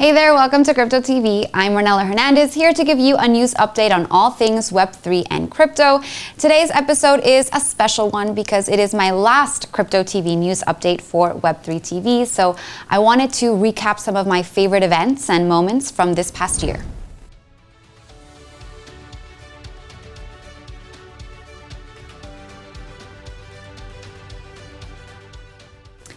Hey there, welcome to Crypto TV. I'm Renella Hernandez, here to give you a news update on all things Web3 and crypto. Today's episode is a special one because it is my last Crypto TV news update for Web3 TV, so I wanted to recap some of my favorite events and moments from this past year.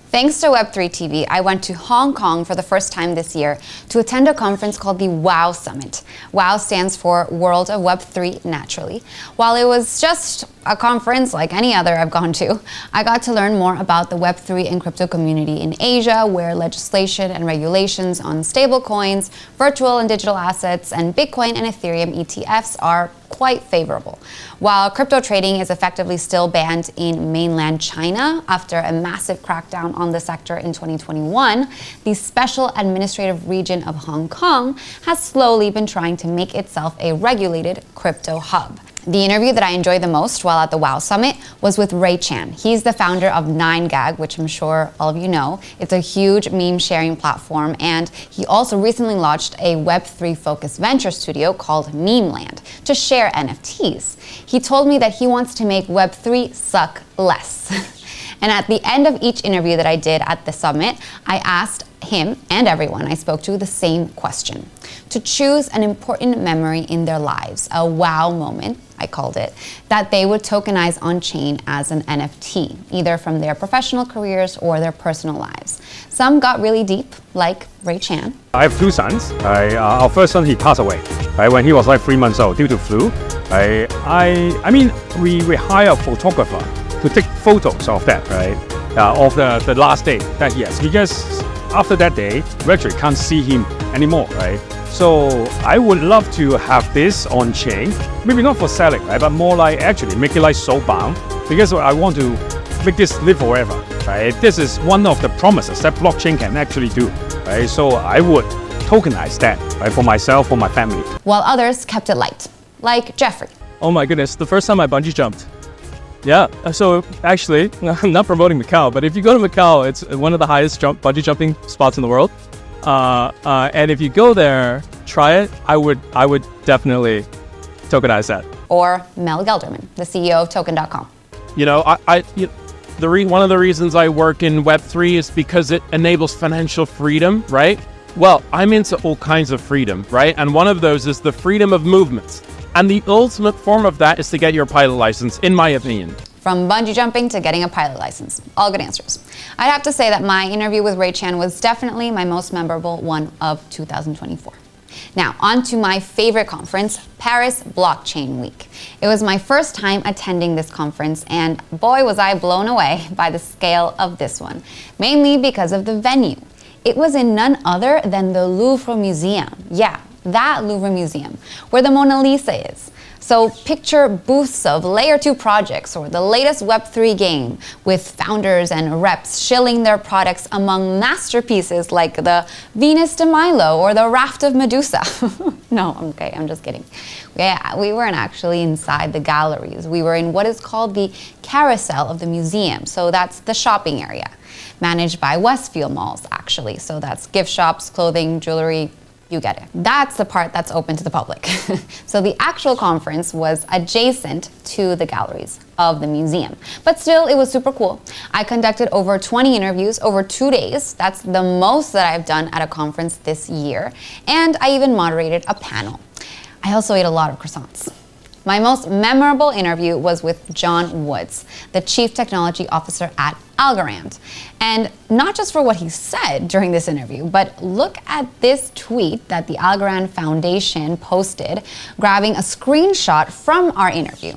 Thanks to Web3 TV, I went to Hong Kong for the first time this year to attend a conference called the WOW Summit. WOW stands for World of Web3 Naturally. While it was just a conference like any other I've gone to, I got to learn more about the Web3 and crypto community in Asia, where legislation and regulations on stablecoins, virtual and digital assets, and Bitcoin and Ethereum ETFs are quite favorable. While crypto trading is effectively still banned in mainland China after a massive crackdown on the sector in 2021, the Special Administrative Region of Hong Kong has slowly been trying to make itself a regulated crypto hub. The interview that I enjoyed the most while at the WOW Summit was with Ray Chan. He's the founder of 9gag, which I'm sure all of you know. It's a huge meme sharing platform, and he also recently launched a Web3 focused venture studio called Memeland to share NFTs. He told me that he wants to make Web3 suck less. And at the end of each interview that I did at the summit, I asked him and everyone I spoke to the same question: to choose an important memory in their lives, a wow moment, I called it, that they would tokenize on-chain as an NFT, either from their professional careers or their personal lives. Some got really deep, like Ray Chan. I have two sons. Our first son, he passed away when he was like 3 months old due to flu. We hire a photographer to take photos of that, of the last day that he has, because after that day, we actually can't see him anymore, right? So I would love to have this on chain, maybe not for selling, right, but more like actually make it like soulbound, because I want to make this live forever, right? This is one of the promises that blockchain can actually do, right? So I would tokenize that, right, for myself, for my family. While others kept it light, like Jeffrey. Oh my goodness, the first time I bungee jumped. Yeah, so actually, I'm not promoting Macau, but if you go to Macau, it's one of the highest bungee jumping spots in the world. And if you go there, try it. I would definitely tokenize that. Or Mel Gelderman, the CEO of Token.com. You know, one of the reasons I work in Web3 is because it enables financial freedom, right? Well, I'm into all kinds of freedom, right? And one of those is the freedom of movement. And the ultimate form of that is to get your pilot license, in my opinion. From bungee jumping to getting a pilot license. All good answers. I'd have to say that my interview with Ray Chan was definitely my most memorable one of 2024. Now, on to my favorite conference, Paris Blockchain Week. It was my first time attending this conference, and boy was I blown away by the scale of this one, mainly because of the venue. It was in none other than the Louvre Museum. Yeah, that Louvre Museum, where the Mona Lisa is. So picture booths of Layer 2 projects or the latest Web3 game, with founders and reps shilling their products among masterpieces like the Venus de Milo or the Raft of Medusa. No, okay, I'm just kidding. Yeah, we weren't actually inside the galleries. We were in what is called the carousel of the museum. So that's the shopping area, managed by Westfield Malls, actually. So that's gift shops, clothing, jewelry. You get it. That's the part that's open to the public. So the actual conference was adjacent to the galleries of the museum. But still, it was super cool. I conducted over 20 interviews over 2 days. That's the most that I've done at a conference this year. And I even moderated a panel. I also ate a lot of croissants. My most memorable interview was with John Woods, the Chief Technology Officer at Algorand. And not just for what he said during this interview, but look at this tweet that the Algorand Foundation posted, grabbing a screenshot from our interview.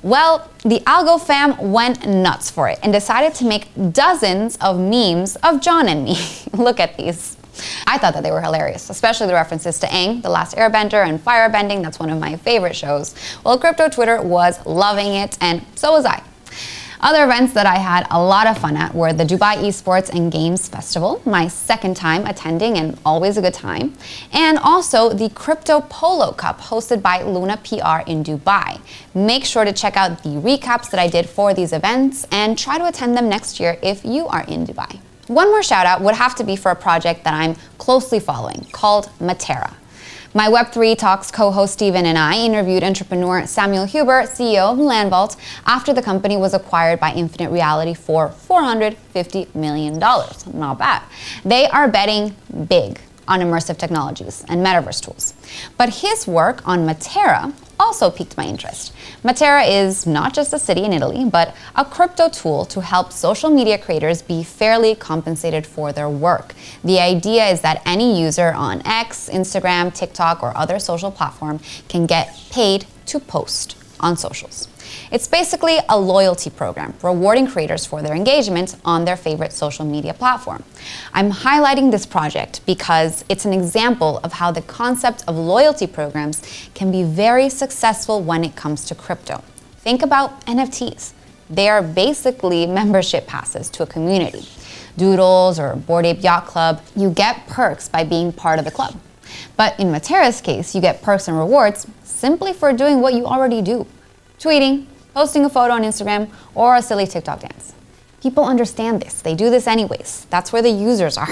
Well, the Algo fam went nuts for it and decided to make dozens of memes of John and me. Look at these. I thought that they were hilarious, especially the references to Aang, The Last Airbender, and Firebending. That's one of my favorite shows. Well, crypto Twitter was loving it, and so was I. Other events that I had a lot of fun at were the Dubai Esports and Games Festival, my second time attending and always a good time, and also the Crypto Polo Cup hosted by Luna PR in Dubai. Make sure to check out the recaps that I did for these events and try to attend them next year if you are in Dubai. One more shout out would have to be for a project that I'm closely following called Matera. My Web3 Talks co-host Steven and I interviewed entrepreneur Samuel Huber, CEO of Landvault, after the company was acquired by Infinite Reality for $450 million. Not bad. They are betting big on immersive technologies and metaverse tools. But his work on Matera also piqued my interest. Matera is not just a city in Italy, but a crypto tool to help social media creators be fairly compensated for their work. The idea is that any user on X, Instagram, TikTok, or other social platform can get paid to post on socials. It's basically a loyalty program, rewarding creators for their engagement on their favorite social media platform. I'm highlighting this project because it's an example of how the concept of loyalty programs can be very successful when it comes to crypto. Think about NFTs. They are basically membership passes to a community. Doodles or Bored Ape Yacht Club, you get perks by being part of the club. But in Matera's case, you get perks and rewards simply for doing what you already do. Tweeting, posting a photo on Instagram, or a silly TikTok dance. People understand this. They do this anyways. That's where the users are.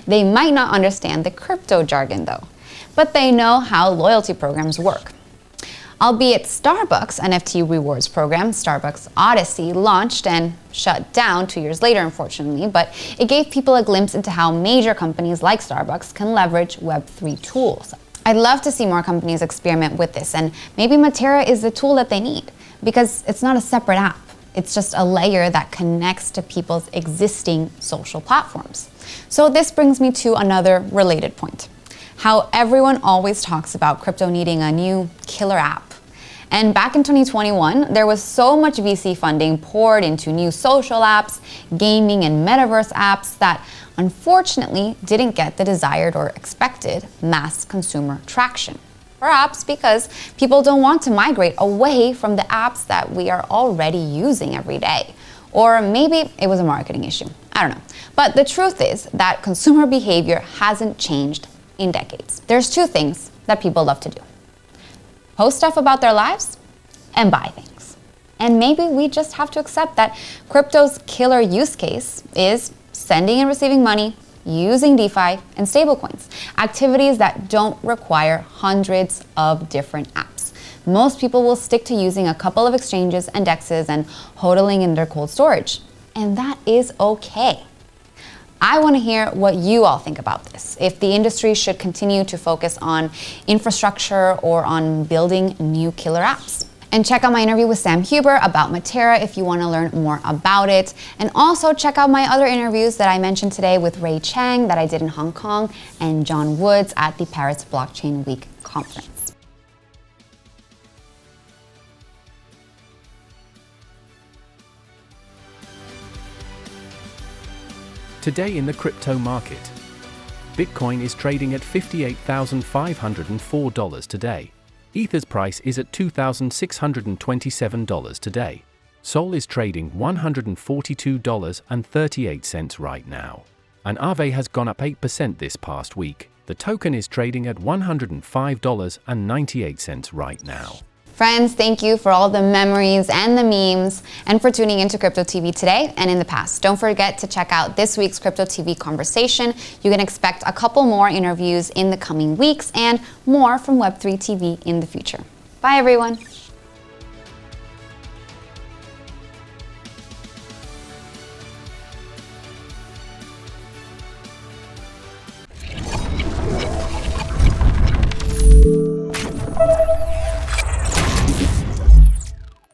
They might not understand the crypto jargon though, but they know how loyalty programs work. Albeit Starbucks' NFT rewards program, Starbucks Odyssey, launched and shut down 2 years later, unfortunately, but it gave people a glimpse into how major companies like Starbucks can leverage Web3 tools. I'd love to see more companies experiment with this, and maybe Matera is the tool that they need, because it's not a separate app. It's just a layer that connects to people's existing social platforms. So this brings me to another related point. How everyone always talks about crypto needing a new killer app. And back in 2021, there was so much VC funding poured into new social apps, gaming and metaverse apps that unfortunately didn't get the desired or expected mass consumer traction. Perhaps because people don't want to migrate away from the apps that we are already using every day. Or maybe it was a marketing issue. I don't know. But the truth is that consumer behavior hasn't changed in decades. There's two things that people love to do: post stuff about their lives and buy things. And maybe we just have to accept that crypto's killer use case is sending and receiving money, using DeFi and stablecoins, activities that don't require hundreds of different apps. Most people will stick to using a couple of exchanges and DEXs and hodling in their cold storage. And that is okay. I want to hear what you all think about this. If the industry should continue to focus on infrastructure or on building new killer apps. And check out my interview with Sam Huber about Matera if you want to learn more about it. And also check out my other interviews that I mentioned today with Ray Chang that I did in Hong Kong and John Woods at the Paris Blockchain Week conference. Today in the crypto market, Bitcoin is trading at $58,504 today. Ether's price is at $2,627 today. Sol is trading $142.38 right now. And Aave has gone up 8% this past week. The token is trading at $105.98 right now. Friends, thank you for all the memories and the memes and for tuning into Crypto TV today and in the past. Don't forget to check out this week's Crypto TV conversation. You can expect a couple more interviews in the coming weeks and more from Web3 TV in the future. Bye, everyone.